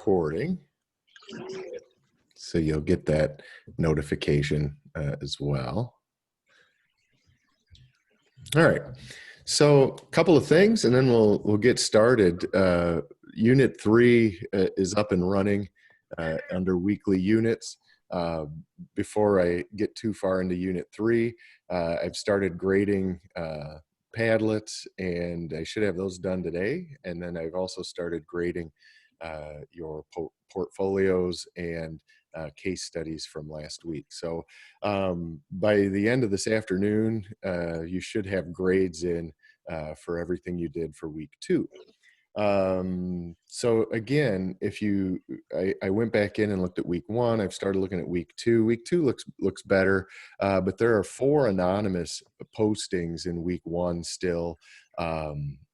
recording, so you'll get that notification as well. All right, so a couple of things, and then we'll get started. Unit 3 is up and running under weekly units. Before I get too far into Unit 3, I've started grading Padlets, and I should have those done today. And then I've also started grading your portfolios and case studies from last week. So by the end of this afternoon, you should have grades in for everything you did for week 2. So again, I went back in and looked at week 1. I've started looking at week 2. Week 2 looks better, but there are 4 anonymous postings in week 1 still.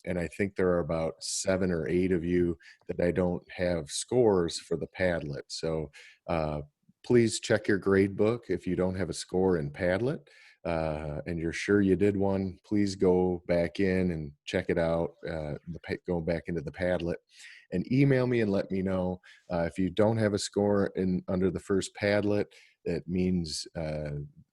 And I think there are about 7 or 8 of you that I don't have scores for the Padlet. So please check your grade book if you don't have a score in Padlet. And you're sure you did one, please go back in and check it out, going back into the Padlet, and email me and let me know. If you don't have a score under the first Padlet, it means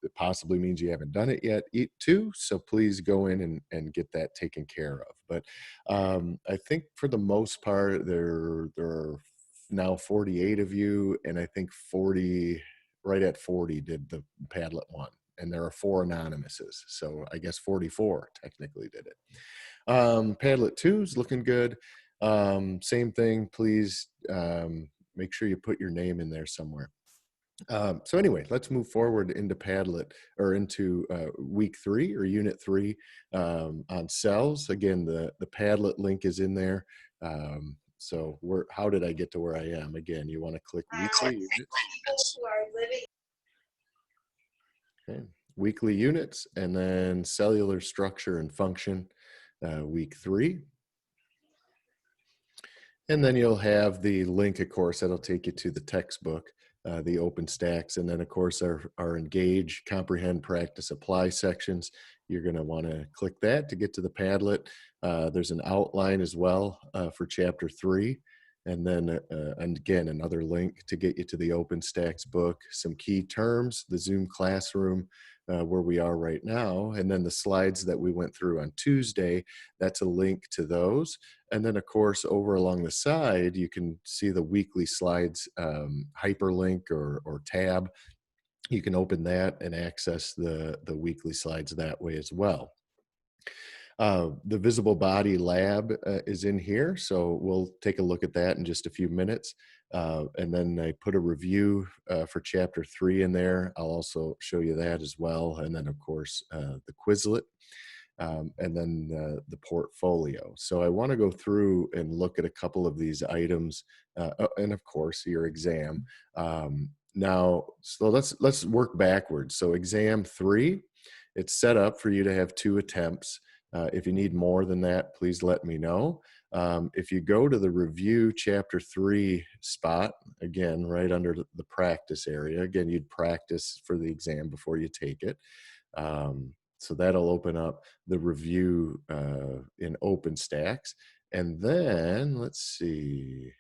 it possibly means you haven't done it yet too. So please go in and get that taken care of. But I think for the most part, there are now 48 of you, and I think right at 40 did the Padlet one. And there are 4 anonymouses, so I guess 44 technically did it. Padlet 2 is looking good. Same thing, please make sure you put your name in there somewhere. So anyway, let's move forward into Padlet, or into week 3 or unit 3 on cells. Again, the Padlet link is in there. So how did I get to where I am? Again, you want to click weekly units. Okay. Weekly units, and then cellular structure and function, week 3. And then you'll have the link, of course, that'll take you to the textbook, the OpenStax, and then, of course, our Engage, Comprehend, Practice, Apply sections. You're going to want to click that to get to the Padlet. There's an outline as well for Chapter 3. And then, and again, another link to get you to the OpenStax book, some key terms, the Zoom classroom, where we are right now, and then the slides that we went through on Tuesday, that's a link to those. And then, of course, over along the side, you can see the weekly slides hyperlink or tab. You can open that and access the weekly slides that way as well. The visible body lab is in here, so we'll take a look at that in just a few minutes. And then I put a review for Chapter 3 in there. I'll also show you that as well. And then, of course, the Quizlet, and then the portfolio. So I want to go through and look at a couple of these items, and of course, your exam. Now, so let's work backwards. So exam 3, it's set up for you to have 2 attempts. If you need more than that, please let me know. If you go to the review Chapter 3 spot, again, right under the practice area, again, you'd practice for the exam before you take it. So that'll open up the review in OpenStax. And then, let's see,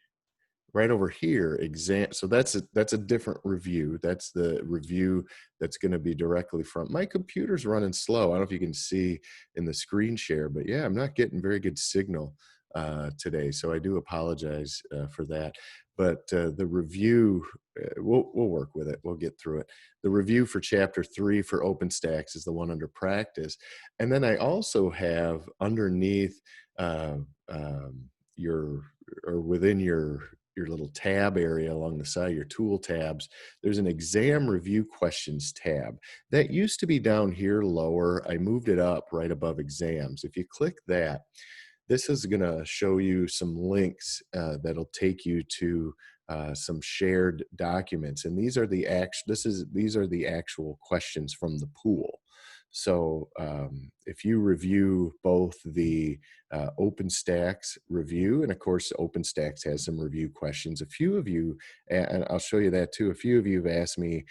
right over here, exam. So that's a different review. That's the review that's going to be directly from my computer's running slow. I don't know if you can see in the screen share, but yeah, I'm not getting very good signal today, so I do apologize for that. But the review, we'll work with it. We'll get through it. The review for Chapter 3 for OpenStax is the one under practice, and then I also have underneath within your little tab area along the side, your tool tabs, there's an exam review questions tab. That used to be down here lower. I moved it up right above exams. If you click that, this is going to show you some links that'll take you to some shared documents. And these are the actual questions from the pool. So if you review both the OpenStax review, and of course OpenStax has some review questions, a few of you, and I'll show you that too, a few of you have asked me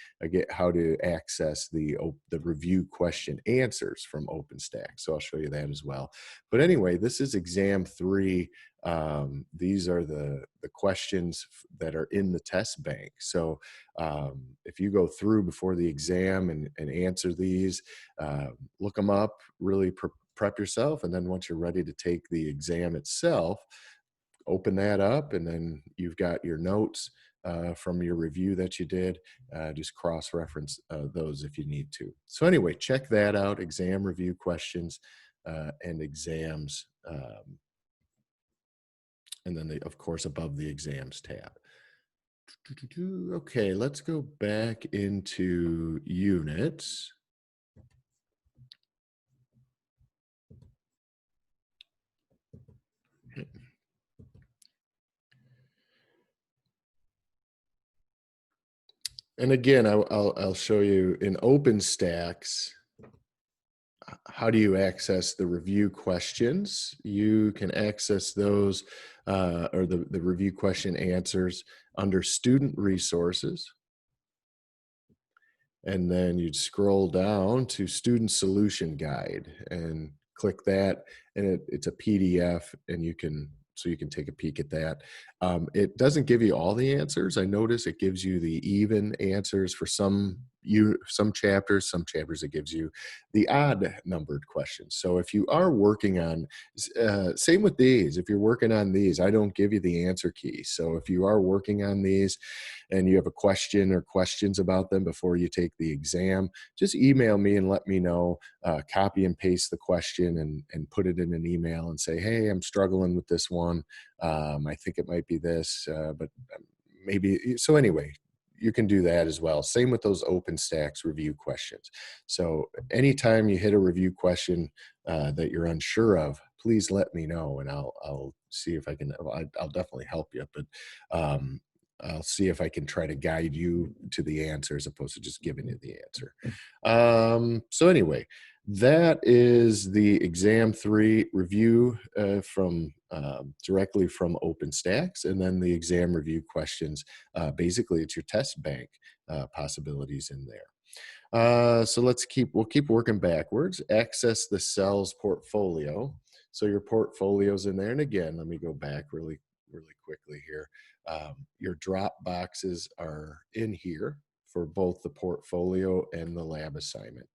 how to access the review question answers from OpenStax, so I'll show you that as well. But anyway, this is exam 3 These are the questions that are in the test bank. So if you go through before the exam and answer these, look them up, really prep yourself. And then once you're ready to take the exam itself, open that up, and then you've got your notes from your review that you did. Just cross-reference those if you need to. So anyway, check that out, exam review questions and exams. And then, of course, above the exams tab. Okay, let's go back into units. And again, I'll show you in OpenStax, how do you access the review questions? You can access those or the review question answers under student resources. And then you'd scroll down to student solution guide and click that. And it's a PDF, and you can take a peek at that. It doesn't give you all the answers. I notice it gives you the even answers for some chapters. Some chapters it gives you the odd numbered questions. So if you are working on, same with these, if you're working on these, I don't give you the answer key. So if you are working on these and you have a question or questions about them before you take the exam, just email me and let me know. Copy and paste the question and put it in an email and say, hey, I'm struggling with this one. I think it might be this, but maybe. So anyway, you can do that as well. Same with those OpenStax review questions. So anytime you hit a review question that you're unsure of, please let me know, and I'll see if I can. I'll definitely help you, but I'll see if I can try to guide you to the answer as opposed to just giving you the answer. So anyway, that is the exam 3 review from directly from OpenStax, and then the exam review questions. Basically, it's your test bank possibilities in there. So we'll keep working backwards. Access the cells portfolio. So your portfolio's in there, and again, let me go back really quickly here. Your drop boxes are in here for both the portfolio and the lab assignment.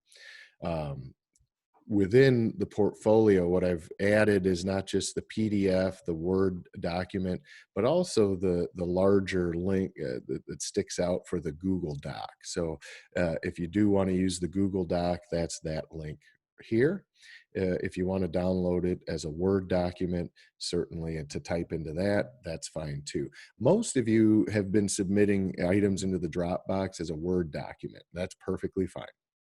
Within the portfolio, what I've added is not just the PDF, the Word document, but also the larger link that sticks out for the Google Doc. So if you do want to use the Google Doc, that's that link here. If you want to download it as a Word document, certainly, and to type into that, that's fine too. Most of you have been submitting items into the Dropbox as a Word document. That's perfectly fine.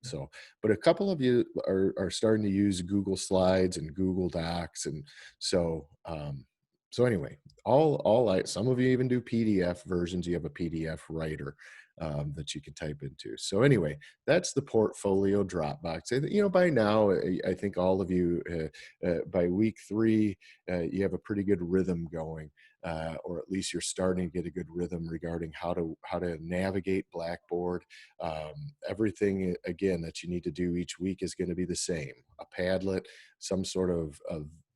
So, but a couple of you are starting to use Google Slides and Google Docs, and so anyway, some of you even do PDF versions. You have a PDF writer that you can type into. So anyway, that's the portfolio Dropbox. By now, I think all of you by week 3, you have a pretty good rhythm going. Or at least you're starting to get a good rhythm regarding how to navigate Blackboard. Everything again that you need to do each week is going to be the same: a Padlet, some sort of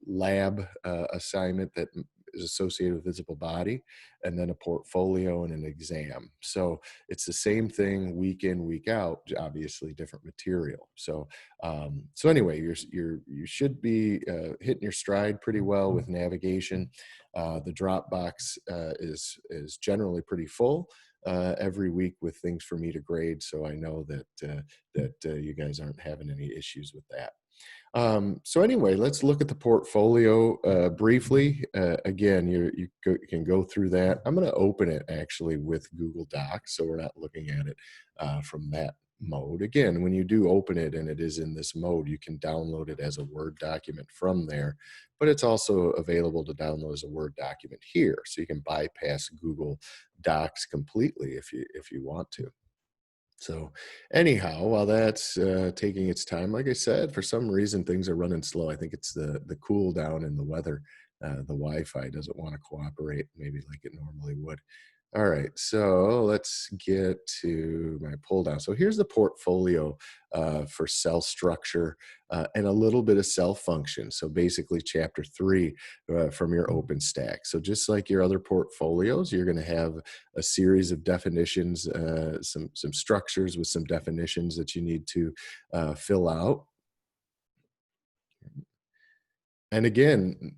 lab assignment that is associated with visible body, and then a portfolio and an exam. So it's the same thing week in, week out, obviously different material. So anyway, you should be hitting your stride pretty well with navigation. The Dropbox is generally pretty full every week with things for me to grade, so I know that you guys aren't having any issues with that. So anyway, let's look at the portfolio briefly. Again, you can go through that. I'm going to open it actually with Google Docs, so we're not looking at it from that mode. Again, when you do open it and it is in this mode, you can download it as a Word document from there, but it's also available to download as a Word document here. So you can bypass Google Docs completely if you want to. So anyhow, while that's taking its time, like I said, for some reason things are running slow. I think it's the cool down in the weather. The Wi-Fi doesn't want to cooperate maybe like it normally would. All right, so let's get to my pull down. So here's the portfolio for cell structure and a little bit of cell function. So basically, chapter 3 from your open stack. So just like your other portfolios, you're going to have a series of definitions, some structures with some definitions that you need to fill out. And again,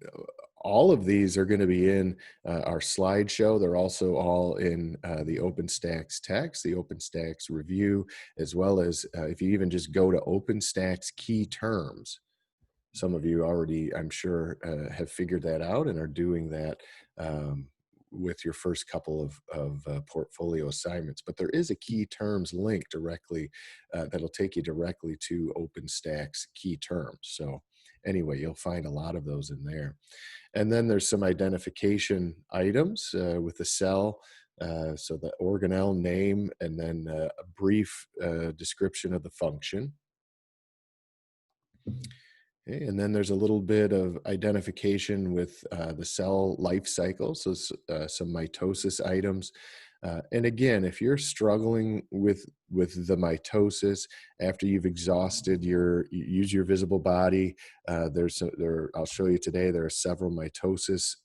all of these are going to be in our slideshow. They're also all in the OpenStax text, the OpenStax review, as well as if you even just go to OpenStax key terms. Some of you already, I'm sure, have figured that out and are doing that with your first couple of portfolio assignments. But there is a key terms link directly that'll take you directly to OpenStax key terms. So anyway, you'll find a lot of those in there. And then there's some identification items with the cell. So the organelle name and then a brief description of the function. Okay, and then there's a little bit of identification with the cell life cycle, so some mitosis items. And again, if you're struggling with the mitosis after you've exhausted use your visible body, I'll show you today. There are several mitosis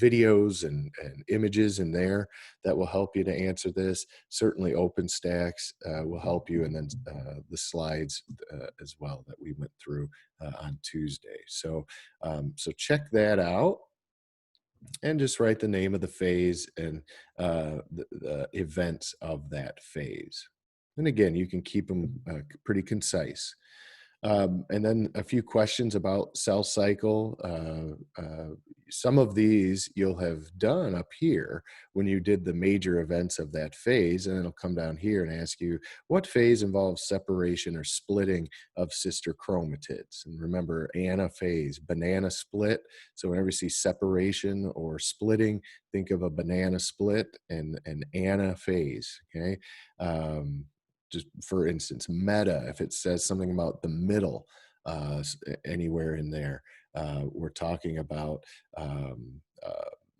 videos and images in there that will help you to answer this. Certainly OpenStax will help you, and then the slides as well that we went through on Tuesday. So check that out and just write the name of the phase and the events of that phase. And again, you can keep them pretty concise. And then a few questions about cell cycle. Some of these you'll have done up here when you did the major events of that phase, and it'll come down here and ask you what phase involves separation or splitting of sister chromatids. And remember, anaphase, banana split. So whenever you see separation or splitting, think of a banana split and an anaphase. Okay. Just for instance, meta, if it says something about the middle anywhere in there, we're talking about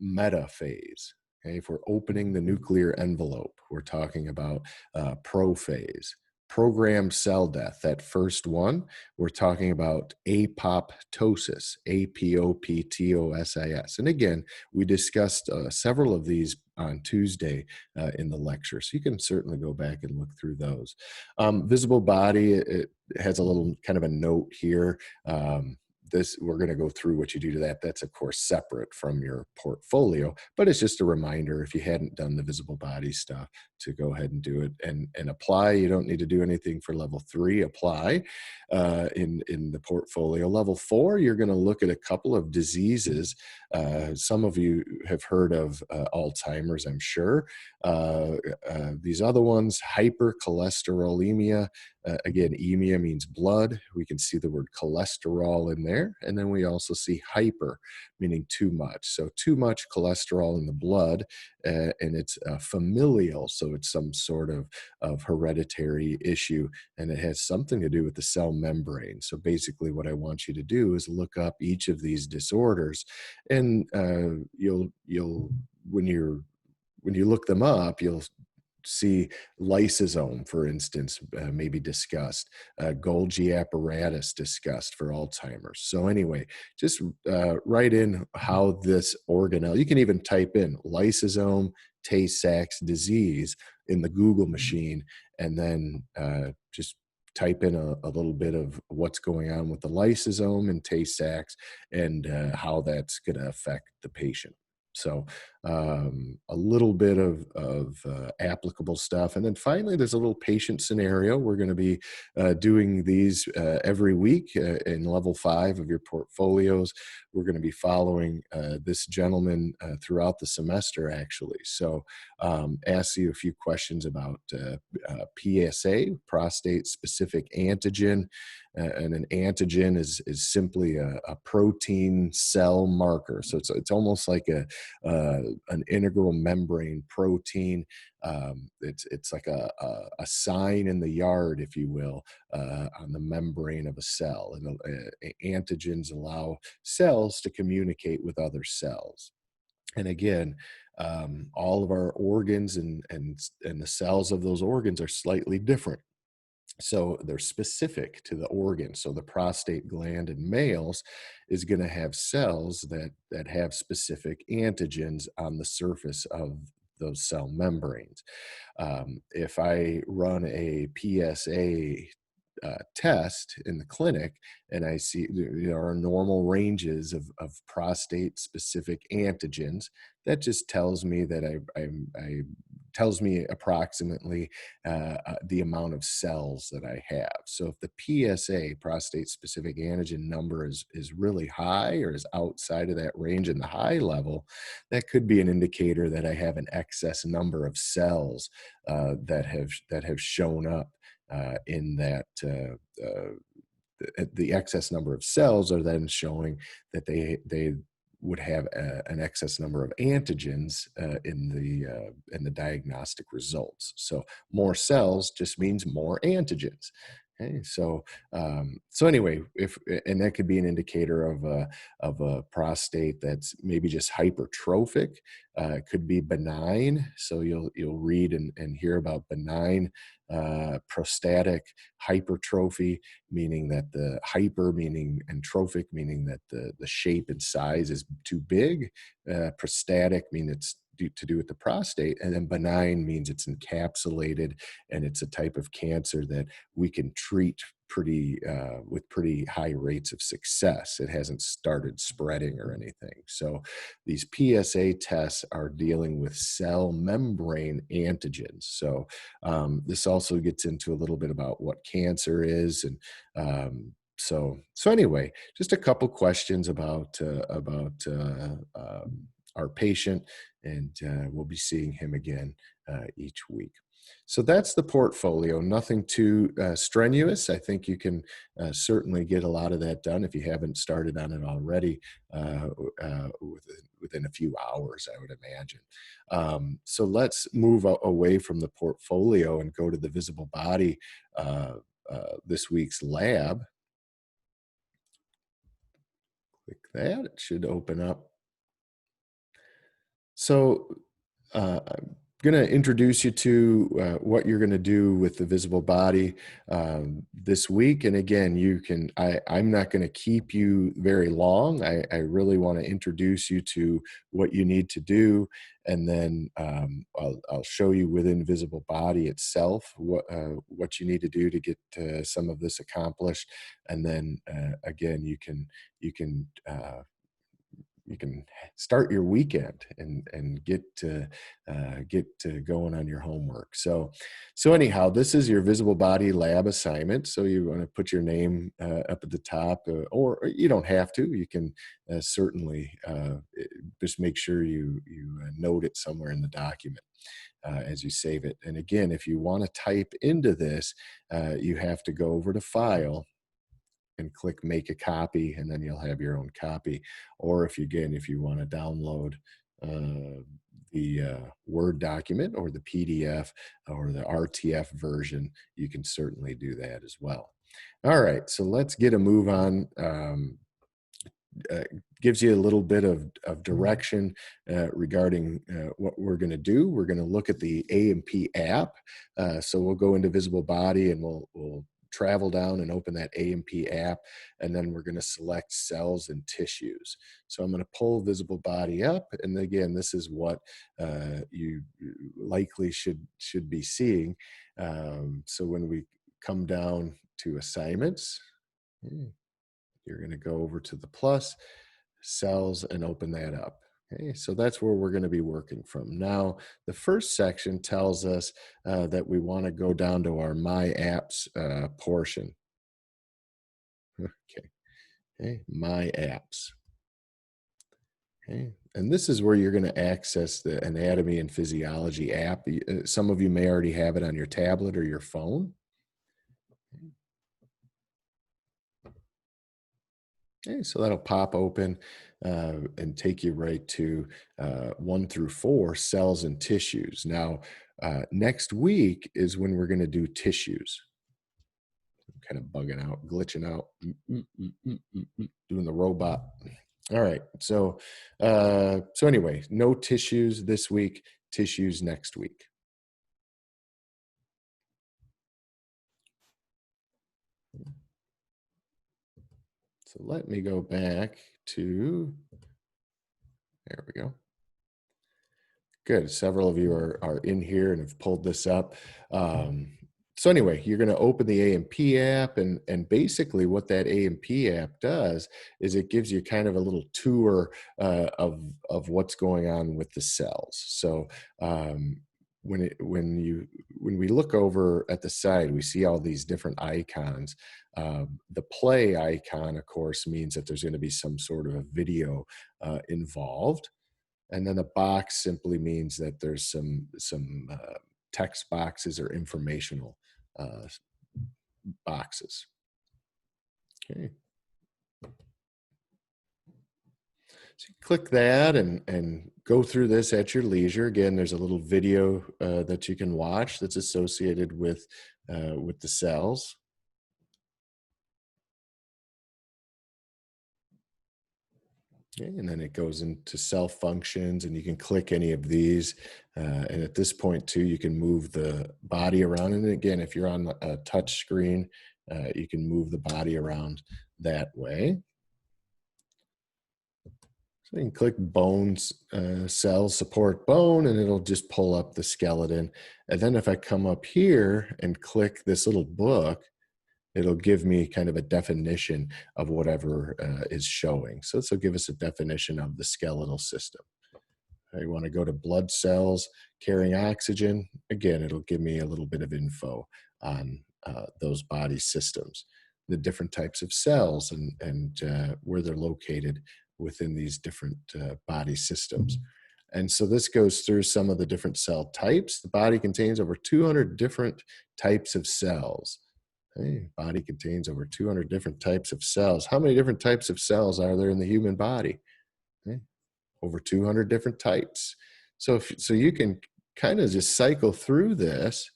metaphase. Okay, if we're opening the nuclear envelope, we're talking about prophase. Programmed cell death, that first one, we're talking about apoptosis, apoptosis. And again, we discussed several of these on Tuesday in the lecture. So you can certainly go back and look through those. Visible body, it has a little kind of a note here. We're going to go through what you do to that. That's of course separate from your portfolio, but it's just a reminder if you hadn't done the visible body stuff to go ahead and do it and apply. You don't need to do anything for level 3. Apply in the portfolio. Level 4, you're going to look at a couple of diseases. Some of you have heard of Alzheimer's, I'm sure. These other ones, hypercholesterolemia. Again, emia means blood. We can see the word cholesterol in there. And then we also see hyper, meaning too much. So too much cholesterol in the blood, and it's familial. So it's some sort of hereditary issue, and it has something to do with the cell membrane. So basically what I want you to do is look up each of these disorders, and you'll when you look them up, you'll see lysosome, for instance, maybe discussed, Golgi apparatus discussed for Alzheimer's. So anyway, just write in how this organelle, you can even type in lysosome Tay-Sachs disease in the Google machine, and then just type in a little bit of what's going on with the lysosome and Tay-Sachs and how that's going to affect the patient. So a little bit of applicable stuff. And then finally, there's a little patient scenario. We're going to be doing these every week in level 5 of your portfolios. We're going to be following this gentleman throughout the semester, actually. So ask you a few questions about PSA, prostate-specific antigen. And an antigen is simply a protein cell marker. So it's almost like an integral membrane protein. It's like a sign in the yard, if you will, on the membrane of a cell. And antigens allow cells to communicate with other cells. And again, all of our organs and the cells of those organs are slightly different. So they're specific to the organ. So the prostate gland in males is going to have cells that have specific antigens on the surface of those cell membranes. If I run a PSA test in the clinic and I see there are normal ranges of prostate specific antigens, that just tells me that I tells me approximately the amount of cells that I have. So if the PSA, prostate specific antigen number, is really high or is outside of that range in the high level, that could be an indicator that I have an excess number of cells that have shown up in that the excess number of cells are then showing that they would have an excess number of antigens in the diagnostic results. So more cells just means more antigens. Okay, so anyway, if and that could be an indicator of a prostate that's maybe just hypertrophic. It could be benign. So you'll read and hear about benign prostatic hypertrophy, meaning that the hyper meaning and trophic meaning that the shape and size is too big. Prostatic means it's to do with the prostate, and then benign means it's encapsulated and it's a type of cancer that we can treat with pretty high rates of success. It hasn't started spreading or anything. So these PSA tests are dealing with cell membrane antigens. So this also gets into a little bit about what cancer is, and so anyway, just a couple questions about our patient, and we'll be seeing him again each week. So that's the portfolio. Nothing too strenuous. I think you can certainly get a lot of that done if you haven't started on it already within a few hours, I would imagine. So let's move away from the portfolio and go to the visible body, this week's lab. Click that. It should open up. So I'm going to introduce you to what you're going to do with the visible body this week. And again, I'm not going to keep you very long. I really want to introduce you to what you need to do. And then I'll show you within visible body itself what you need to do to get some of this accomplished. And then again, you can start your weekend and get to going on your homework. So anyhow, this is your visible body lab assignment. So you want to put your name up at the top, or you don't have to. You can certainly just make sure you note it somewhere in the document as you save it. And again, if you want to type into this, you have to go over to File and click make a copy, and then you'll have your own copy. Or if you want to download the Word document or the PDF or the RTF version, you can certainly do that as well. All right, so let's get a move on. Gives you a little bit of direction regarding what we're going to do. We're going to look at the A&P app. So we'll go into visible body and we'll travel down and open that A&P app, and then we're going to select cells and tissues. So I'm going to pull visible body up, and again, this is what you likely should be seeing. So when we come down to assignments, you're going to go over to the plus cells and open that up. Okay, so that's where we're going to be working from. Now, the first section tells us that we want to go down to our My Apps portion. Okay, My Apps. Okay, and this is where you're going to access the Anatomy and Physiology app. Some of you may already have it on your tablet or your phone. Okay, so that'll pop open and take you right to 1 through 4, cells and tissues. Now, next week is when we're going to do tissues. I'm kind of bugging out, glitching out, doing the robot. All right. So anyway, no tissues this week, tissues next week. So let me go back to, there we go. Good. Several of you are in here and have pulled this up. So anyway, you're going to open the A&P app, and basically what that A&P app does is it gives you kind of a little tour of what's going on with the cells. So when we look over at the side, we see all these different icons. The play icon, of course, means that there's going to be some sort of a video involved. And then a box simply means that there's some text boxes or informational uh, boxes. Okay. So you click that and go through this at your leisure. Again, there's a little video that you can watch that's associated with the cells. Okay, and then it goes into cell functions, and you can click any of these. And at this point, too, you can move the body around. And again, if you're on a touch screen, you can move the body around that way. So you can click bones, cells support bone, and it'll just pull up the skeleton. And then if I come up here and click this little book, it'll give me kind of a definition of whatever is showing. So this will give us a definition of the skeletal system. I want to go to blood cells carrying oxygen. Again, it'll give me a little bit of info on those body systems, the different types of cells and where they're located within these different body systems. And so this goes through some of the different cell types. The body contains over 200 different types of cells. Hey, body contains over 200 different types of cells. How many different types of cells are there in the human body? Okay. Over 200 different types. So you can kind of just cycle through this.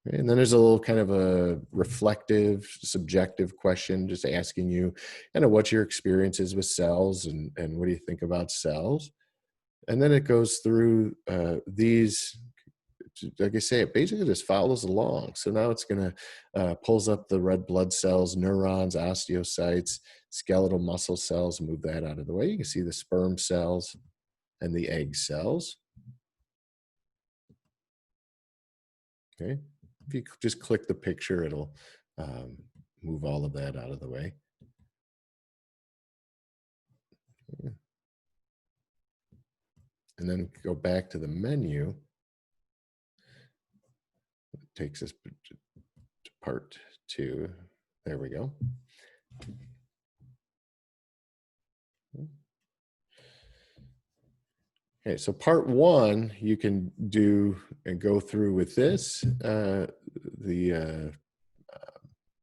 Okay, and then there's a little kind of a reflective, subjective question just asking you kind of what your experience is with cells and what do you think about cells. And then it goes through these, like I say, it basically just follows along. So now it's going to pulls up the red blood cells, neurons, osteocytes, skeletal muscle cells, move that out of the way. You can see the sperm cells and the egg cells. Okay. If you just click the picture, it'll move all of that out of the way. And then go back to the menu. It takes us to part 2. There we go. Okay, so part 1, you can do and go through with this, the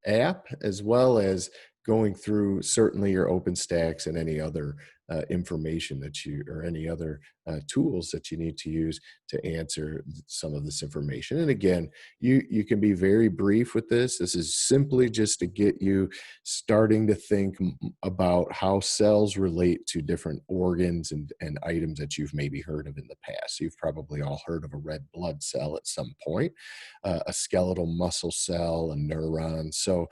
app, as well as going through certainly your OpenStacks and any other information that you, or any other tools that you need to use to answer some of this information. And again, you can be very brief with this. This is simply just to get you starting to think about how cells relate to different organs and items that you've maybe heard of in the past. You've probably all heard of a red blood cell at some point, a skeletal muscle cell, a neuron. So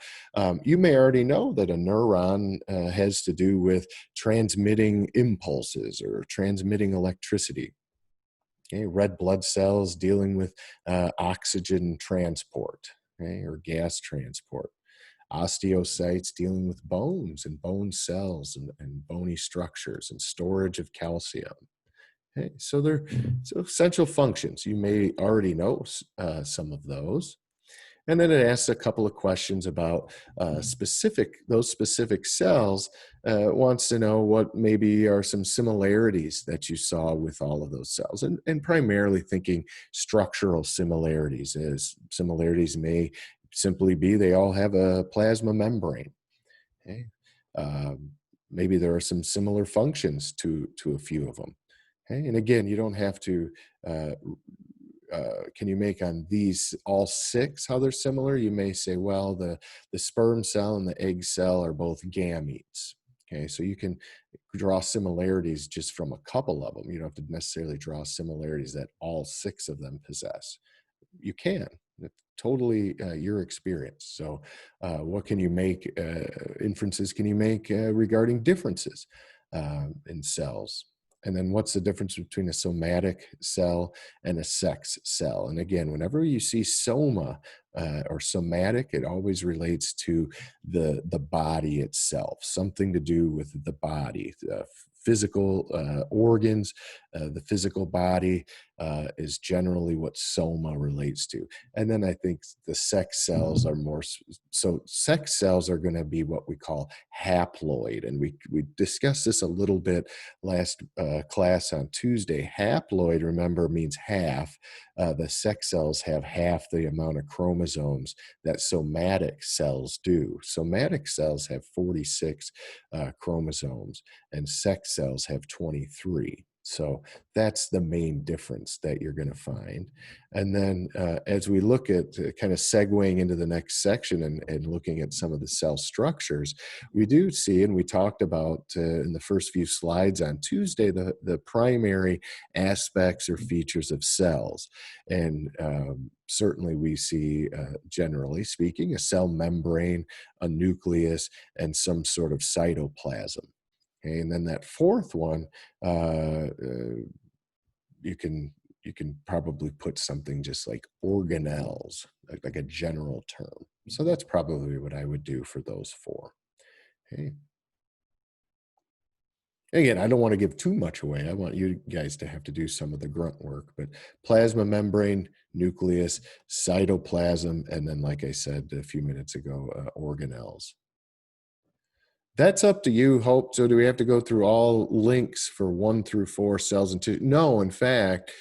you may already know that a neuron has to do with transmitting impulses or transmitting electricity. Okay, red blood cells dealing with oxygen transport, okay, or gas transport. Osteocytes dealing with bones and bone cells and bony structures and storage of calcium. Okay, so they're essential functions. You may already know some of those. And then it asks a couple of questions about those specific cells. Wants to know what maybe are some similarities that you saw with all of those cells, and primarily thinking structural similarities. As similarities may simply be they all have a plasma membrane. Okay? Maybe there are some similar functions to a few of them. Okay? And again, you don't have to can you make on these all 6 how they're similar? You may say, well, the sperm cell and the egg cell are both gametes. Okay, so you can draw similarities just from a couple of them. You don't have to necessarily draw similarities that all 6 of them possess. You can. It's totally your experience. So, what can you make inferences can you make regarding differences in cells? And then what's the difference between a somatic cell and a sex cell? And again, whenever you see soma or somatic, it always relates to the body itself, something to do with the body, physical organs, the physical body is generally what soma relates to. And then I think the sex cells are more, so sex cells are going to be what we call haploid. And we discussed this a little bit last class on Tuesday. Haploid, remember, means half. The sex cells have half the amount of chromosomes that somatic cells do. Somatic cells have 46 chromosomes, and sex cells have 23. So that's the main difference that you're going to find. And then as we look at kind of segueing into the next section and looking at some of the cell structures, we do see, and we talked about in the first few slides on Tuesday, the primary aspects or features of cells. And certainly we see, generally speaking, a cell membrane, a nucleus, and some sort of cytoplasm. Okay, and then that fourth one, you can probably put something just like organelles, like a general term. So that's probably what I would do for those 4. Okay. Again, I don't want to give too much away. I want you guys to have to do some of the grunt work, but plasma membrane, nucleus, cytoplasm, and then, like I said a few minutes ago, organelles. That's up to you, Hope. So do we have to go through all links for 1 through 4 cells and 2? No, in fact,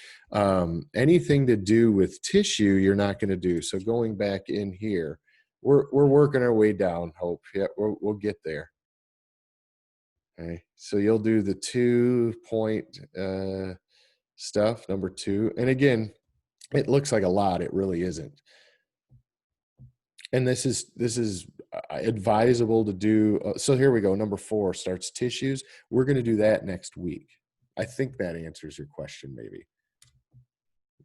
anything to do with tissue, you're not going to do. So going back in here, we're working our way down, Hope. Yeah, we'll get there. Okay, so you'll do the 2-point stuff, number 2. And again, it looks like a lot. It really isn't. And this is advisable to do. So here we go. Number 4 starts tissues. We're going to do that next week. I think that answers your question, maybe.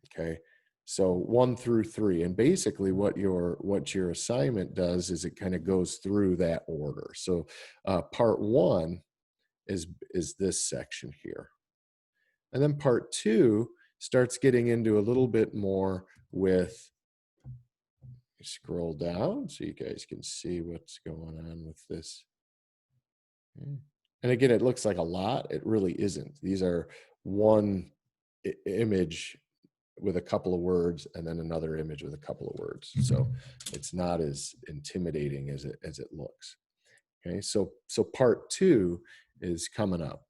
Okay. So 1 through 3, and basically what your assignment does is it kind of goes through that order. So part 1 is this section here, and then part 2 starts getting into a little bit more with. Scroll down so you guys can see what's going on with this. Okay. And again, it looks like a lot. It really isn't. These are one image with a couple of words and then another image with a couple of words. So it's not as intimidating as it looks. Okay, so part 2 is coming up.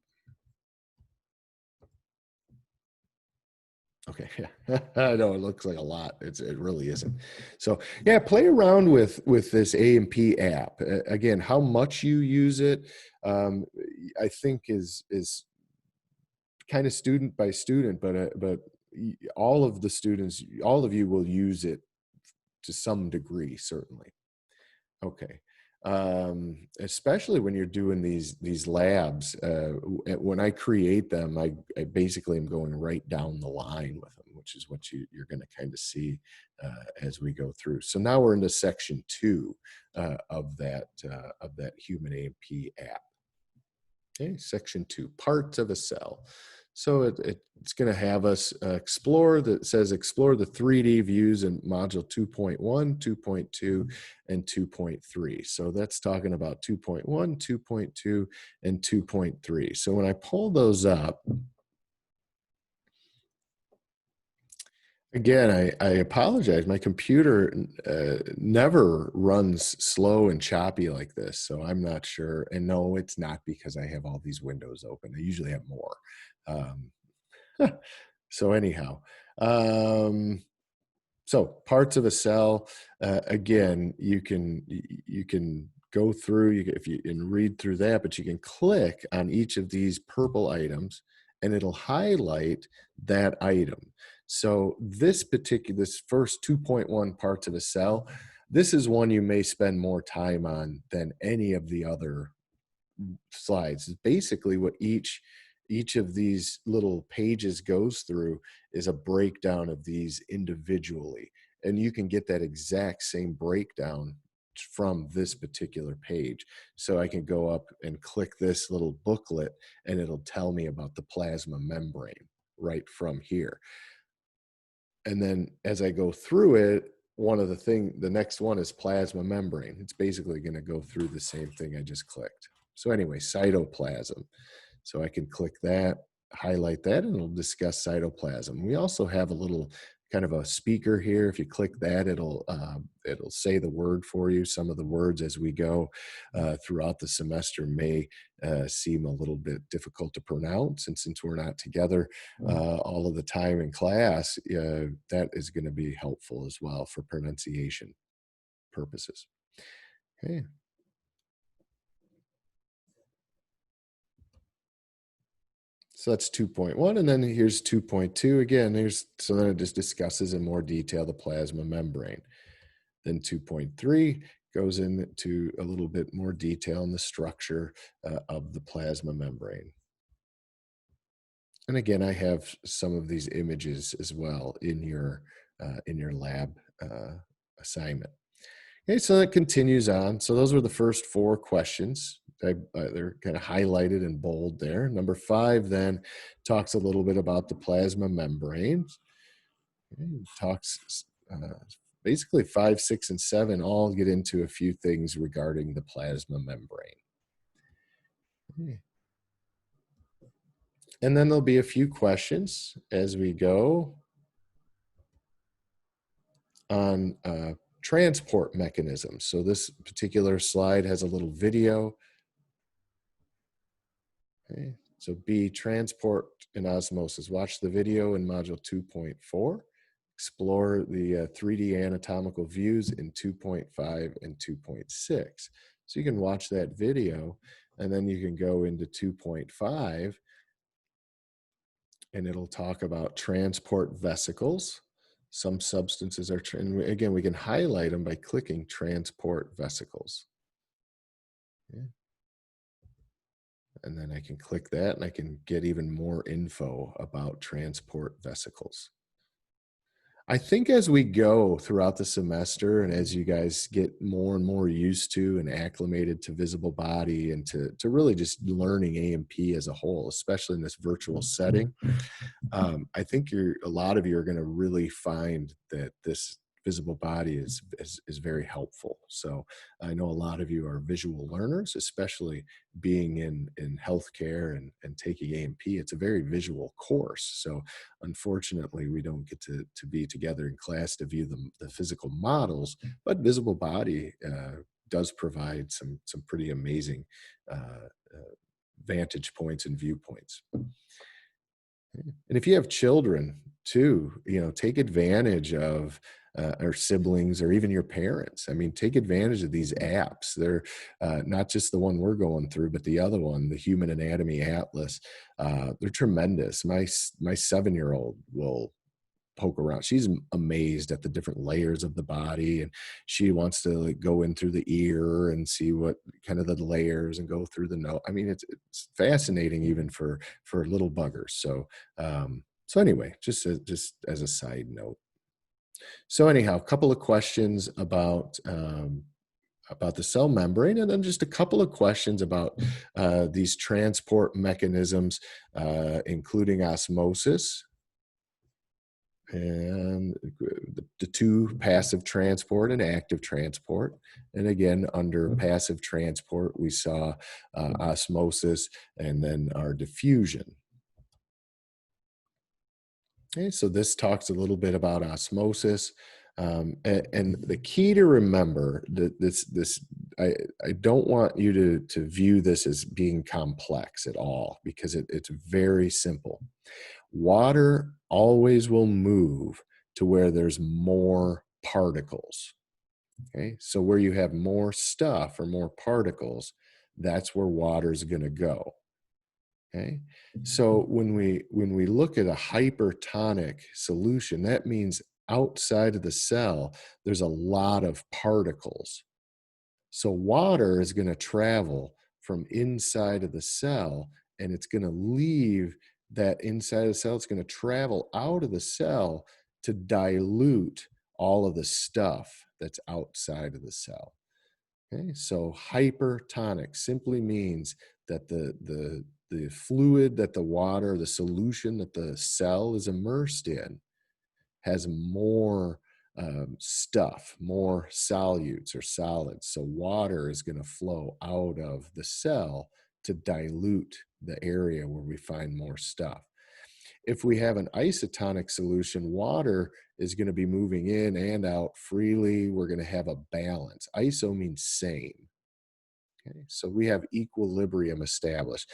Okay, yeah, I know it looks like a lot. It really isn't. So yeah, play around with this A&P app. Again, how much you use it, I think is kind of student by student, but all of the students, all of you will use it to some degree, certainly. Okay. Especially when you're doing these labs, when I create them, I basically am going right down the line with them, which is what you're going to kind of see as we go through. So now we're into section 2 of that human A&P app. Okay, section 2, parts of a cell. So it's going to have us explore the 3D views in module 2.1, 2.2, and 2.3. So that's talking about 2.1, 2.2, and 2.3. So when I pull those up, again, I apologize. My computer never runs slow and choppy like this, so I'm not sure. And no, it's not because I have all these windows open. I usually have more. So anyhow, so parts of a cell, again, you can go through and read through that, but you can click on each of these purple items and it'll highlight that item. So this first 2.1 parts of a cell, this is one you may spend more time on than any of the other slides. Basically, what each of these little pages goes through is a breakdown of these individually, and you can get that exact same breakdown from this particular page. So I can go up and click this little booklet, and it'll tell me about the plasma membrane right from here. And then as I go through it, the next one is plasma membrane. It's basically going to go through the same thing I just clicked. So anyway, cytoplasm. So I can click that, highlight that, and it'll discuss cytoplasm. We also have a little kind of a speaker here. If you click that, it'll say the word for you. Some of the words as we go throughout the semester may seem a little bit difficult to pronounce. And since we're not together all of the time in class, that is going to be helpful as well for pronunciation purposes. Okay. So that's 2.1, and then here's 2.2 again. So then it just discusses in more detail the plasma membrane. Then 2.3 goes into a little bit more detail in the structure of the plasma membrane. And again, I have some of these images as well in your lab assignment. Okay, so that continues on. So those were the first 4 questions. They're kind of highlighted in bold there. Number 5 then talks a little bit about the plasma membranes. Okay, talks basically 5, 6, and 7 all get into a few things regarding the plasma membrane. Okay. And then there'll be a few questions as we go on transport mechanisms. So this particular slide has a little video. Okay. So B, transport and osmosis. Watch the video in module 2.4. Explore the 3D anatomical views in 2.5 and 2.6. So you can watch that video, and then you can go into 2.5, and it'll talk about transport vesicles. Some substances are, and again, we can highlight them by clicking transport vesicles. Okay. And then I can click that, and I can get even more info about transport vesicles. I think as we go throughout the semester, and as you guys get more and more used to and acclimated to visible body and to really just learning A&P as a whole, especially in this virtual setting, I think a lot of you are going to really find that this visible body is very helpful. So I know a lot of you are visual learners, especially being in healthcare and taking A&P. It's a very visual course. So unfortunately, we don't get to be together in class to view the physical models, but visible body does provide some pretty amazing vantage points and viewpoints. And if you have children too, take advantage of or siblings or even your parents. I mean, take advantage of these apps. They're not just the one we're going through, but the other one, the Human Anatomy Atlas. They're tremendous. My 7-year-old will poke around. She's amazed at the different layers of the body, and she wants to go in through the ear and see what kind of the layers and go through the nose. I mean, it's fascinating even for little buggers. So anyway, just as a side note. So anyhow, a couple of questions about the cell membrane, and then just a couple of questions about these transport mechanisms, including osmosis, and the 2, passive transport and active transport. And again, under passive transport, we saw osmosis and then our diffusion. Okay, so this talks a little bit about osmosis. And the key to remember that I don't want you to view this as being complex at all, because it's very simple. Water always will move to where there's more particles. Okay, so where you have more stuff or more particles, that's where water is going to go. Okay, so when we look at a hypertonic solution, that means outside of the cell, there's a lot of particles. So water is going to travel from inside of the cell, and it's going to leave that inside of the cell. It's going to travel out of the cell to dilute all of the stuff that's outside of the cell. Okay, so hypertonic simply means that the fluid that the water, the solution that the cell is immersed in, has more stuff, more solutes or solids. So water is going to flow out of the cell to dilute the area where we find more stuff. If we have an isotonic solution, water is going to be moving in and out freely. We're going to have a balance. Iso means same. Okay, so we have equilibrium established.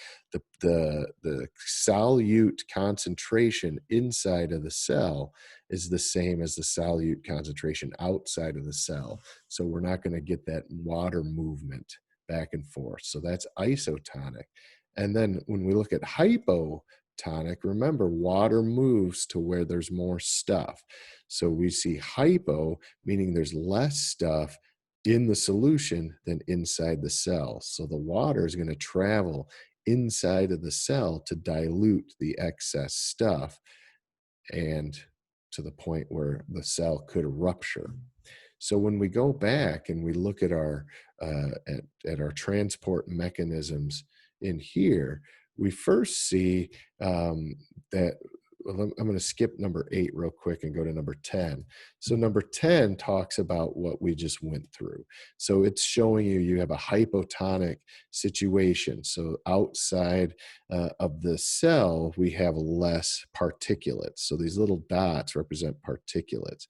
The solute concentration inside of the cell is the same as the solute concentration outside of the cell. So we're not going to get that water movement back and forth. So that's isotonic. And then when we look at hypotonic, remember, water moves to where there's more stuff. So we see hypo, meaning there's less stuff in the solution than inside the cell. So the water is going to travel inside of the cell to dilute the excess stuff, and to the point where the cell could rupture. So when we go back and we look at our our transport mechanisms in here, we first see that. Well, I'm going to skip number 8 real quick and go to number 10. So number 10 talks about what we just went through. So it's showing you have a hypotonic situation. So outside of the cell, we have less particulates. So these little dots represent particulates.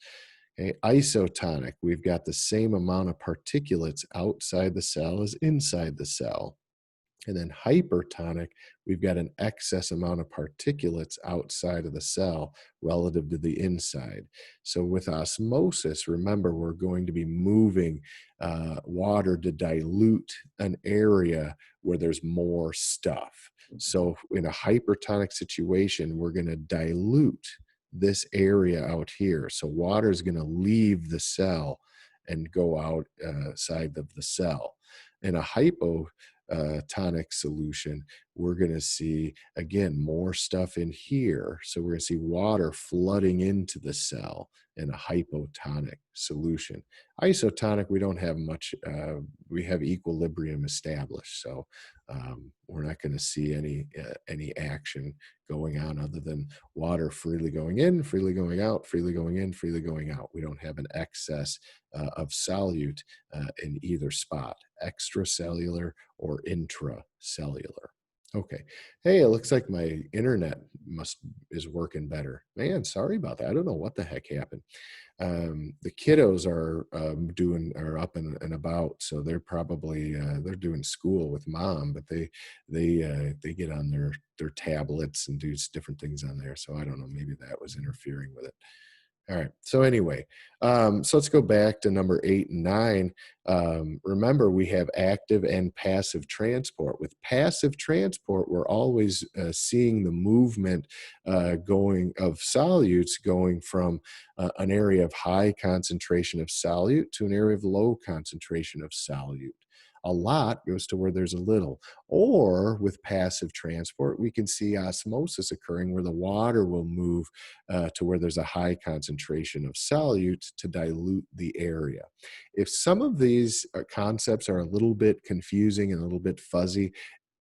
Okay, isotonic, we've got the same amount of particulates outside the cell as inside the cell. And then hypertonic, we've got an excess amount of particulates outside of the cell relative to the inside. So with osmosis, remember, we're going to be moving water to dilute an area where there's more stuff. So in a hypertonic situation, we're going to dilute this area out here. So water is going to leave the cell and go outside of the cell. In a hypotonic solution, we're going to see, again, more stuff in here. So we're going to see water flooding into the cell in a hypotonic solution. Isotonic, we don't have much, we have equilibrium established. So we're not going to see any action going on other than water freely going in, freely going out, freely going in, freely going out. We don't have an excess of solute in either spot, extracellular or intracellular. Okay. Hey, it looks like my internet is working better. Man, sorry about that. I don't know what the heck happened. The kiddos are up and about, so they're probably they're doing school with mom, but they get on their tablets and do different things on there. So I don't know, maybe that was interfering with it. All right. So anyway, so let's go back to number 8 and 9. Remember, we have active and passive transport. With passive transport, we're always seeing the movement of solutes going from an area of high concentration of solute to an area of low concentration of solute. A lot goes to where there's a little. Or with passive transport, we can see osmosis occurring where the water will move to where there's a high concentration of solute to dilute the area. If some of these concepts are a little bit confusing and a little bit fuzzy,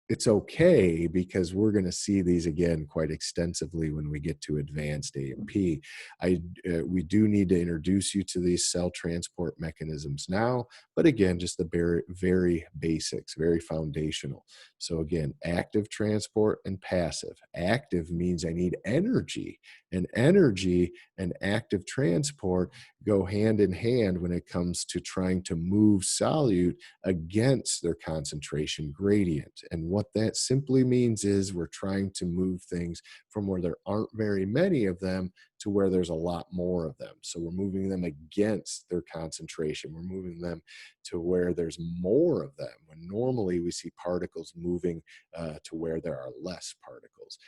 it's okay, because we're going to see these again quite extensively when we get to advanced A&P. We do need to introduce you to these cell transport mechanisms now, but again, just the very, very basics, very foundational. So again, active transport and passive. Active means I need energy, and energy and active transport go hand in hand when it comes to trying to move solute against their concentration gradient. And what that simply means is we're trying to move things from where there aren't very many of them to where there's a lot more of them. So we're moving them against their concentration. We're moving them to where there's more of them, when normally we see particles moving to where there are less particles.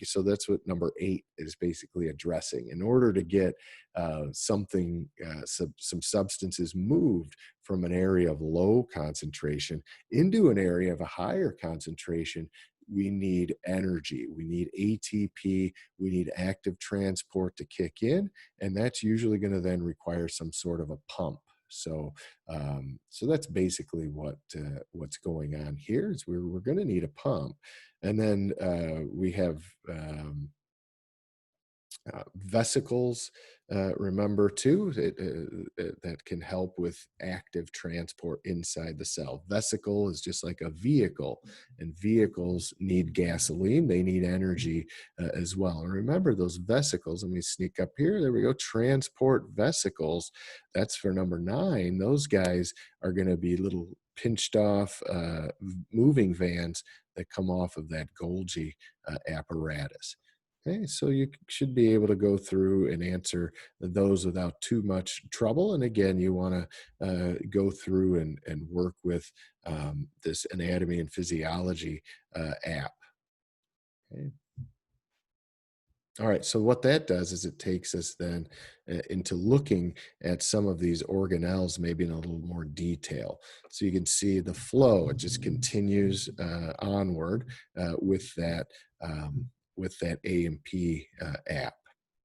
So that's what number 8 is basically addressing. In order to get some substances moved from an area of low concentration into an area of a higher concentration, we need energy. We need ATP. We need active transport to kick in, and that's usually going to then require some sort of a pump. So that's basically what's going on here. Is we're going to need a pump, and then we have vesicles, remember too, that can help with active transport inside the cell. Vesicle is just like a vehicle, and vehicles need gasoline. They need energy as well. And remember those vesicles, let me sneak up here. There we go. Transport vesicles. That's for number 9. Those guys are going to be little pinched off moving vans that come off of that Golgi apparatus. Okay, so you should be able to go through and answer those without too much trouble. And again, you want to go through and work with this anatomy and physiology app. Okay. All right, so what that does is it takes us then into looking at some of these organelles maybe in a little more detail. So you can see the flow, it just continues onward with that A&P app.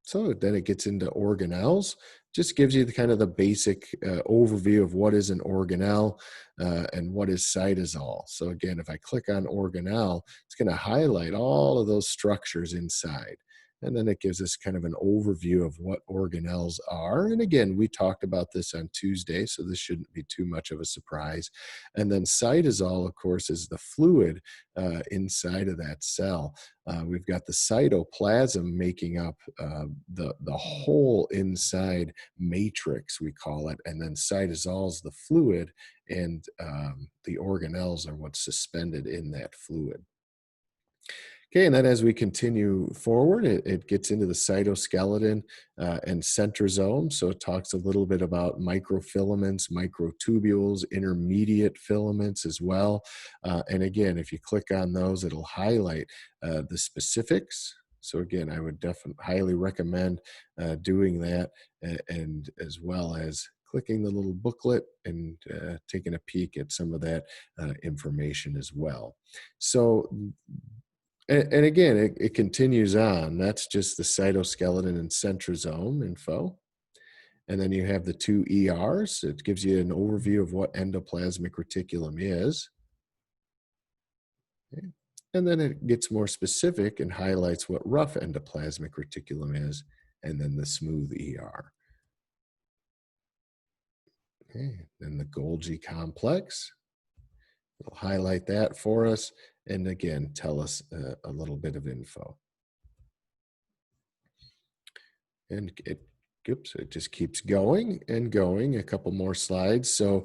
So then it gets into organelles, just gives you the kind of the basic overview of what is an organelle and what is cytosol. So again, if I click on organelle, it's going to highlight all of those structures inside. And then it gives us kind of an overview of what organelles are. And again, we talked about this on Tuesday, so this shouldn't be too much of a surprise. And then cytosol, of course, is the fluid inside of that cell. We've got the cytoplasm making up the whole inside matrix, we call it. And then cytosol is the fluid, and the organelles are what's suspended in that fluid. Okay, and then as we continue forward, it gets into the cytoskeleton and centrosome. So it talks a little bit about microfilaments, microtubules, intermediate filaments as well. And again, if you click on those, it'll highlight the specifics. So again, I would definitely highly recommend doing that, and as well as clicking the little booklet and taking a peek at some of that information as well. So and again, it continues on. That's just the cytoskeleton and centrosome info. And then you have the 2 ERs. It gives you an overview of what endoplasmic reticulum is. Okay. And then it gets more specific and highlights what rough endoplasmic reticulum is, and then the smooth ER. Okay. Then the Golgi complex. It'll highlight that for us, and again, tell us a little bit of info. And it just keeps going and going. A couple more slides, so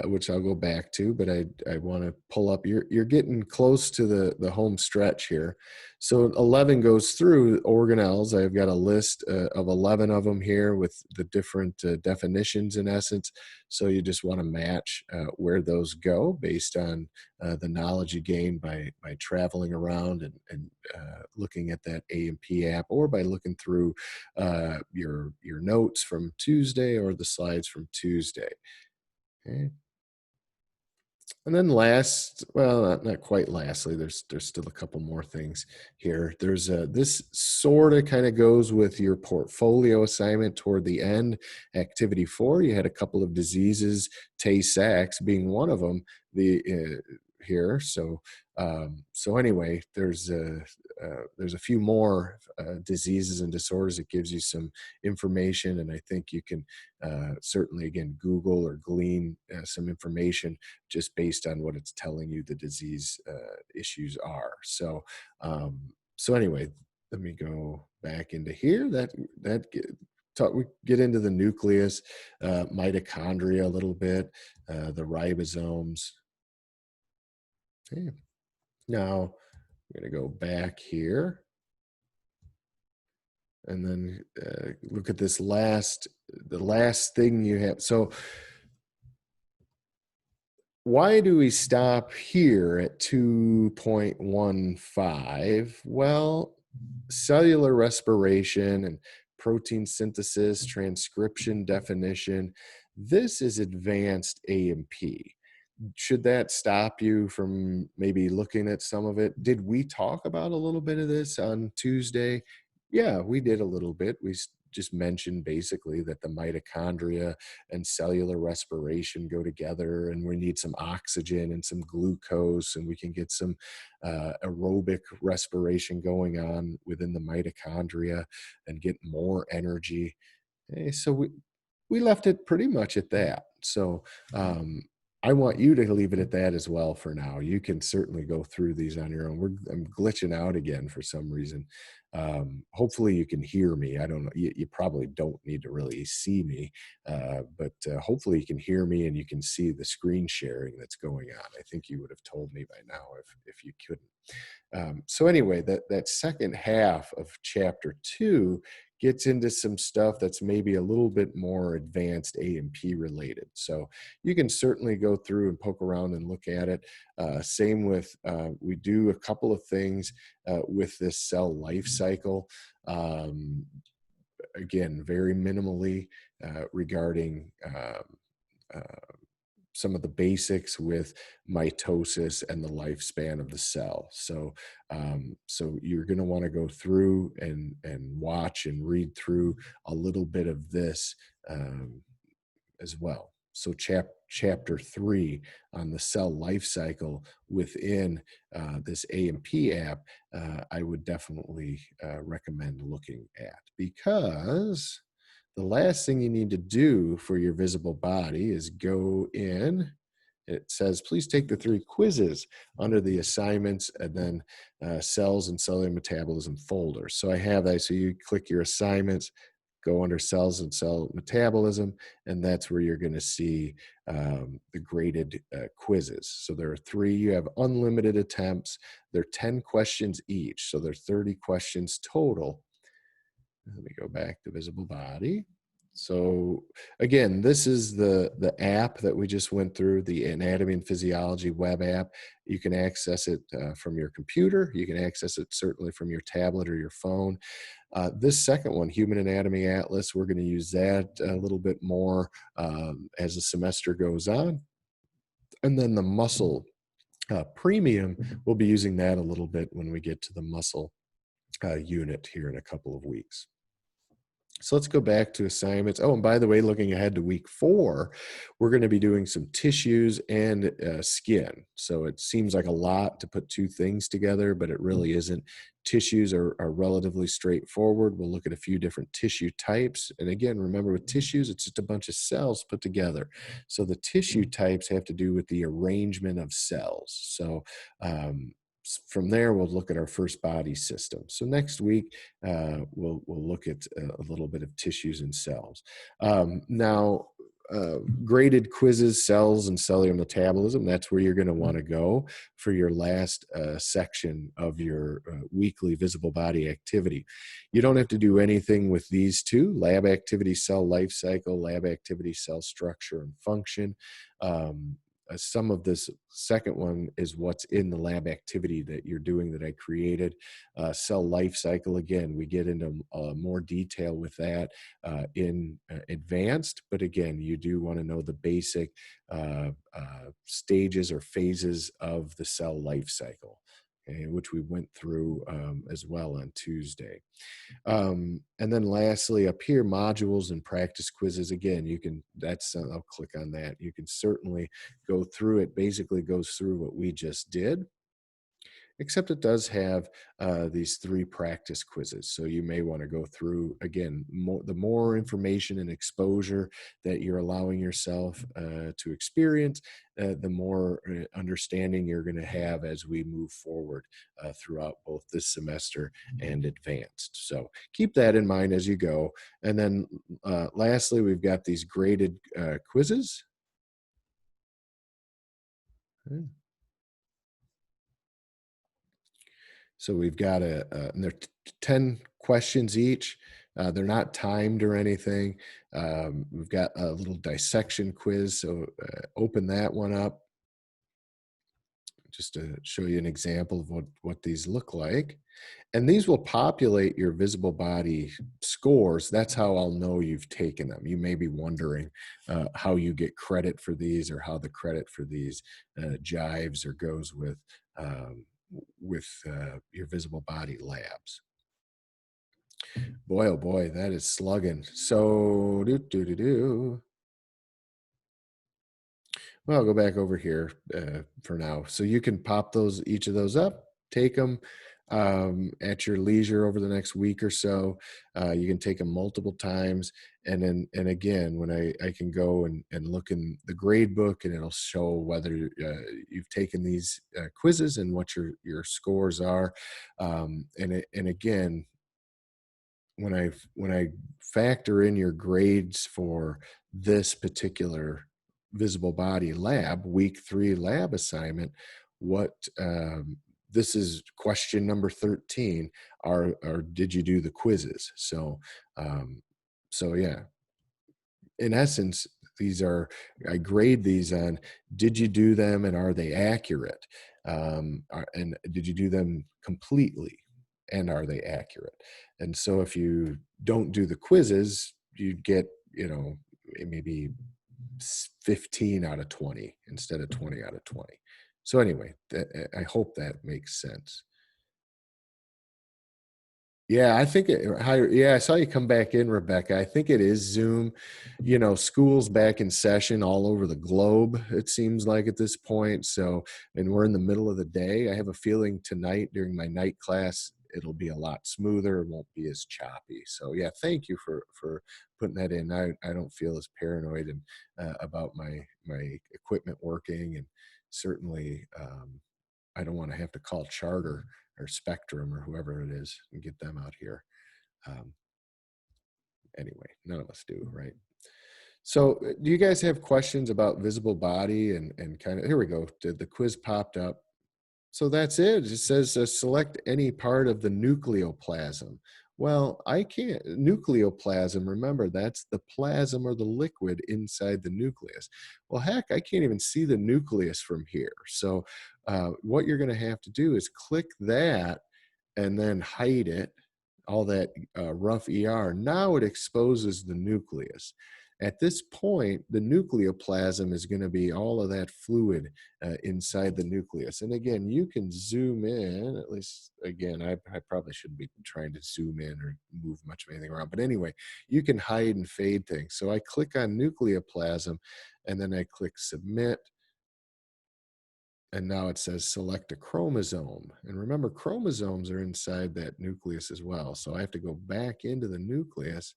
which I'll go back to, but I want to pull up. You're getting close to the home stretch here. So 11 goes through organelles. I've got a list of 11 of them here with the different definitions in essence. So you just want to match where those go based on the knowledge you gain by traveling around and looking at that A&P app, or by looking through your notes from Tuesday or the slides from Tuesday. Okay. And then not quite lastly, there's still a couple more things here. There's this sort of kind of goes with your portfolio assignment toward the end. Activity 4, you had a couple of diseases, Tay-Sachs being one of them. Here. So anyway, there's a few more diseases and disorders. It gives you some information, and I think you can certainly, again, Google or glean some information just based on what it's telling you the disease issues are. So anyway, let me go back into here. We get into the nucleus, mitochondria a little bit, the ribosomes. Okay. Now I'm going to go back here and then look at the last thing you have. So why do we stop here at 2.15? Well, cellular respiration and protein synthesis, transcription definition. This is advanced A&P. Should that stop you from maybe looking at some of it? Did we talk about a little bit of this on Tuesday? Yeah, we did a little bit. Just mentioned basically that the mitochondria and cellular respiration go together, and we need some oxygen and some glucose, and we can get some aerobic respiration going on within the mitochondria and get more energy. So we left it pretty much at that. So I want you to leave it at that as well for now. You can certainly go through these on your own. I'm glitching out again for some reason. Hopefully you can hear me. I don't know. You probably don't need to really see me, but hopefully you can hear me and you can see the screen sharing that's going on. I think you would have told me by now if you couldn't. So anyway, that second half of chapter 2 gets into some stuff that's maybe a little bit more advanced A&P related. So you can certainly go through and poke around and look at it. Same with, we do a couple of things with this cell life cycle. Again, very minimally regarding some of the basics with mitosis and the lifespan of the cell. So, so you're going to want to go through and watch and read through a little bit of this as well. So chapter 3 on the cell life cycle within this A&P app, I would definitely recommend looking at, because the last thing you need to do for your visible body is go in. It says, please take the 3 quizzes under the assignments and then cells and cellular metabolism folder. So I have that. So you click your assignments, go under cells and cell metabolism, and that's where you're going to see the graded quizzes. So there are 3. You have unlimited attempts. They're 10 questions each. So they're 30 questions total. Let me go back to visible body. So again, this is the app that we just went through, the Anatomy and Physiology web app. You can access it from your computer. You can access it certainly from your tablet or your phone. This second one, Human Anatomy Atlas, we're going to use that a little bit more as the semester goes on. And then the muscle premium, we'll be using that a little bit when we get to the muscle unit here in a couple of weeks. So let's go back to assignments. Oh, and by the way, looking ahead to week 4, we're going to be doing some tissues and skin. So it seems like a lot to put 2 things together, but it really isn't. Tissues are relatively straightforward. We'll look at a few different tissue types. And again, remember with tissues, it's just a bunch of cells put together. So the tissue types have to do with the arrangement of cells. So from there, we'll look at our first body system. So next week, we'll look at a little bit of tissues and cells. Now, graded quizzes, cells and cellular metabolism, that's where you're going to want to go for your last section of your weekly visible body activity. You don't have to do anything with these 2, lab activity, cell life cycle, lab activity, cell structure and function. Some of this second one is what's in the lab activity that you're doing that I created. Cell life cycle, again, we get into more detail with that in advanced, but again, you do want to know the basic stages or phases of the cell life cycle, okay, which we went through as well on Tuesday. And then lastly, up here, modules and practice quizzes. Again, you can, I'll click on that. You can certainly go through it. Basically goes through what we just did, except it does have these 3 practice quizzes. So you may want to go through, again, the more information and exposure that you're allowing yourself to experience, the more understanding you're going to have as we move forward throughout both this semester and advanced. So keep that in mind as you go. And then lastly, we've got these graded quizzes. Okay. So we've got and they're 10 questions each. They're not timed or anything. We've got a little dissection quiz. So open that one up. just to show you an example of what these look like. And these will populate your visible body scores. That's how I'll know you've taken them. You may be wondering how you get credit for these, or how the credit for these jives or goes um, with your visible body labs. Boy, oh boy, that is slugging. So, well, I'll go back over here for now. So you can pop each of those up, take them at your leisure over the next week or so. You can take them multiple times. And again, when I can go and look in the grade book, and it'll show whether you've taken these quizzes and what your scores are. And again, when I factor in your grades for this particular visible body lab, week 3 lab assignment, what this is question number 13, or did you do the quizzes? So so yeah, in essence, I grade these on, did you do them and are they accurate? And did you do them completely and are they accurate? And so if you don't do the quizzes, you get, maybe 15 out of 20 instead of 20 out of 20. So anyway, I hope that makes sense. Yeah, I think yeah, I saw you come back in, Rebecca. I think it is Zoom. School's back in session all over the globe, it seems like at this point. So, and we're in the middle of the day. I have a feeling tonight during my night class, it'll be a lot smoother. It won't be as choppy. So yeah, thank you for putting that in. I don't feel as paranoid about my equipment working, and certainly I don't want to have to call Charter or Spectrum or whoever it is and get them out here. Um, anyway, none of us do, right? So do you guys have questions about visible body and kind of, here we go. The quiz popped up. So that's it. It says select any part of the nucleoplasm. Well, I can't. Nucleoplasm, remember, that's the plasm or the liquid inside the nucleus. Well, heck, I can't even see the nucleus from here. So what you're going to have to do is click that and then hide it, all that rough ER. Now it exposes the nucleus. At this point, the nucleoplasm is going to be all of that fluid inside the nucleus. And again, you can zoom in, at least, again, I probably shouldn't be trying to zoom in or move much of anything around. But anyway, you can hide and fade things. So I click on nucleoplasm, and then I click submit. And now it says select a chromosome. And remember, chromosomes are inside that nucleus as well. So I have to go back into the nucleus,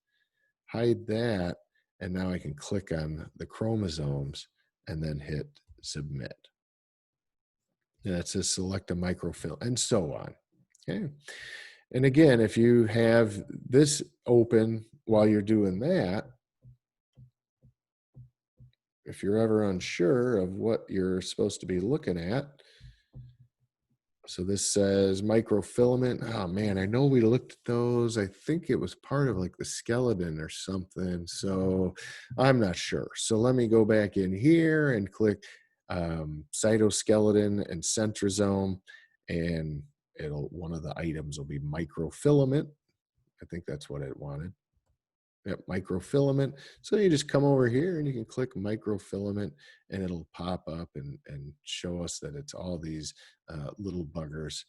hide that, and now I can click on the chromosomes and then hit submit. And it says select a microfilm, and so on. Okay. And again, if you have this open while you're doing that, if you're ever unsure of what you're supposed to be looking at, so this says microfilament. Oh man, I know we looked at those. I think it was part of like the skeleton or something. So I'm not sure. So let me go back in here and click cytoskeleton and centrosome, and one of the items will be microfilament. I think that's what it wanted. Yep, microfilament. So you just come over here and you can click microfilament, and it'll pop up and show us that it's all these little buggers.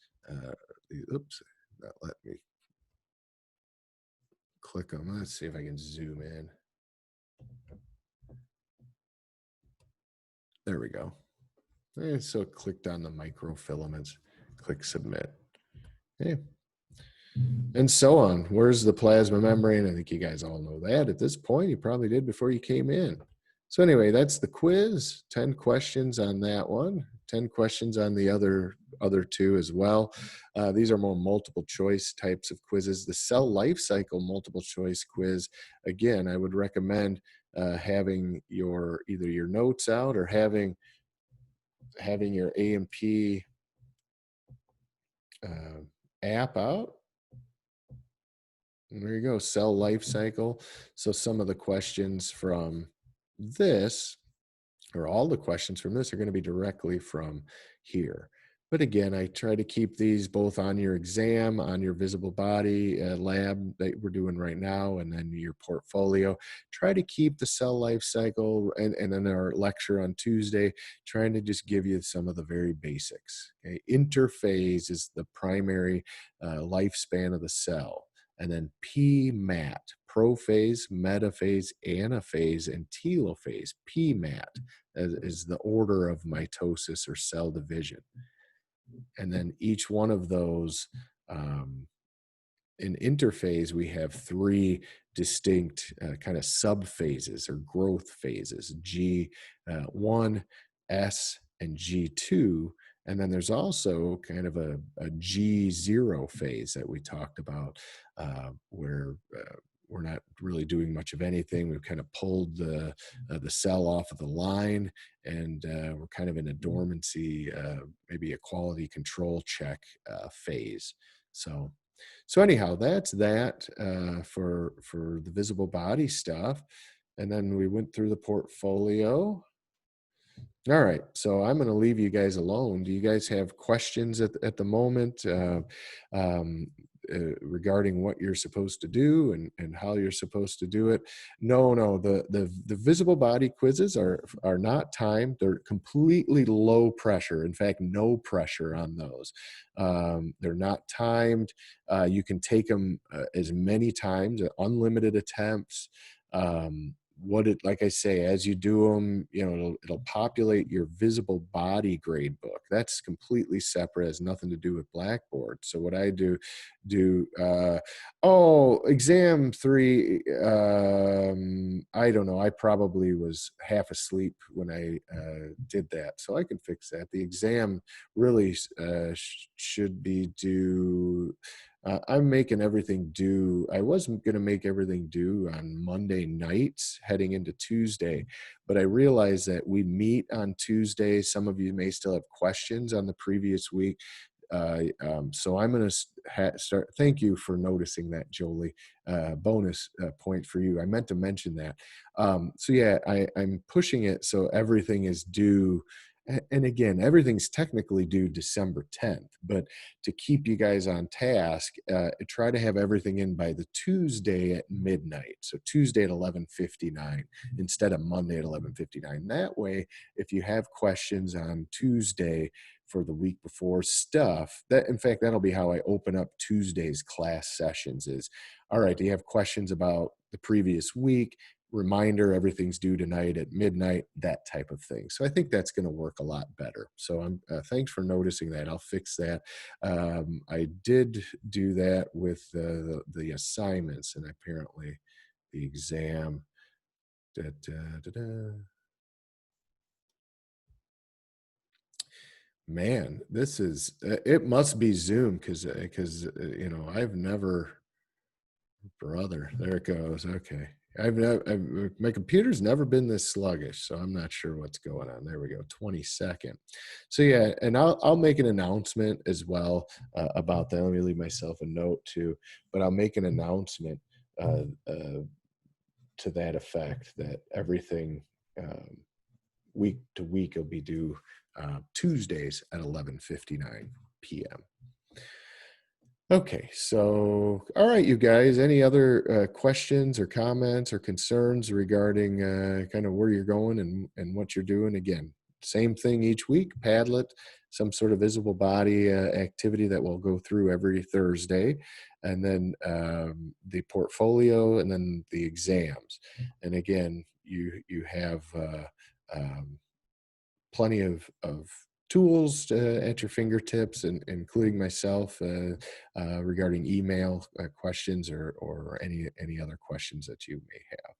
Oops, not let me click them. Let's see if I can zoom in. There we go. And so clicked on the microfilaments, click submit. Okay. And so on. Where's the plasma membrane? I think you guys all know that at this point. You probably did before you came in. So anyway, that's the quiz. 10 questions on that one. 10 questions on the other two as well. These are more multiple choice types of quizzes. The cell life cycle multiple choice quiz, again, I would recommend having either your notes out or having your A&P app out. And there you go, cell life cycle. So some of the questions from this, or all the questions from this, are going to be directly from here. But again, I try to keep these both on your exam, on your visible body lab that we're doing right now, and then your portfolio. Try to keep the cell life cycle, and then our lecture on Tuesday, trying to just give you some of the very basics. Okay? Interphase is the primary lifespan of the cell. And then PMAT, prophase, metaphase, anaphase, and telophase. PMAT is the order of mitosis or cell division. And then each one of those, in interphase, we have three distinct kind of subphases or growth phases, G1, S, and G2. And then there's also kind of a G0 phase that we talked about, where we're not really doing much of anything. We've kind of pulled the cell off of the line, and we're kind of in a dormancy, maybe a quality control check phase. So anyhow, that's that for the visible body stuff. And then we went through the portfolio. All right, so I'm going to leave you guys alone. Do you guys have questions at the moment regarding what you're supposed to do and how you're supposed to do it? No, the visible body quizzes are not timed. They're completely low pressure. In fact, no pressure on those. They're not timed. You can take them as many times, unlimited attempts. Like I say, as you do them, it'll populate your visible body grade book. That's completely separate, has nothing to do with Blackboard. So what I do exam 3, I don't know, I probably was half asleep when I did that, so I can fix that. The exam really should be due. I'm making everything due. I wasn't going to make everything due on Monday nights heading into Tuesday, but I realized that we meet on Tuesday. Some of you may still have questions on the previous week. So I'm going to start. Thank you for noticing that, Jolie. Bonus point for you. I meant to mention that. So yeah, I'm pushing it so everything is due. And again, everything's technically due December 10th, but to keep you guys on task, try to have everything in by the Tuesday at midnight. So Tuesday at 11:59 instead of Monday at 11:59. That way, if you have questions on Tuesday for the week before stuff, in fact, that'll be how I open up Tuesday's class sessions is, all right, do you have questions about the previous week? Reminder, everything's due tonight at midnight, that type of thing. So I think that's going to work a lot better. So thanks for noticing that. I'll fix that. I did do that with the assignments, and apparently the exam. Man, this is it must be Zoom because I've never. Brother, there it goes. Okay. My computer's never been this sluggish, so I'm not sure what's going on. There we go, 22nd. So yeah, and I'll make an announcement as well about that. Let me leave myself a note too, but I'll make an announcement to that effect that everything week to week will be due Tuesdays at 11:59 p.m. Okay, so all right, you guys, any other questions or comments or concerns regarding kind of where you're going and what you're doing? Again, same thing each week, Padlet, some sort of visible body activity that we'll go through every Thursday, and then the portfolio, and then the exams. And again, you have plenty of tools at your fingertips, and including myself regarding email questions or any other questions that you may have.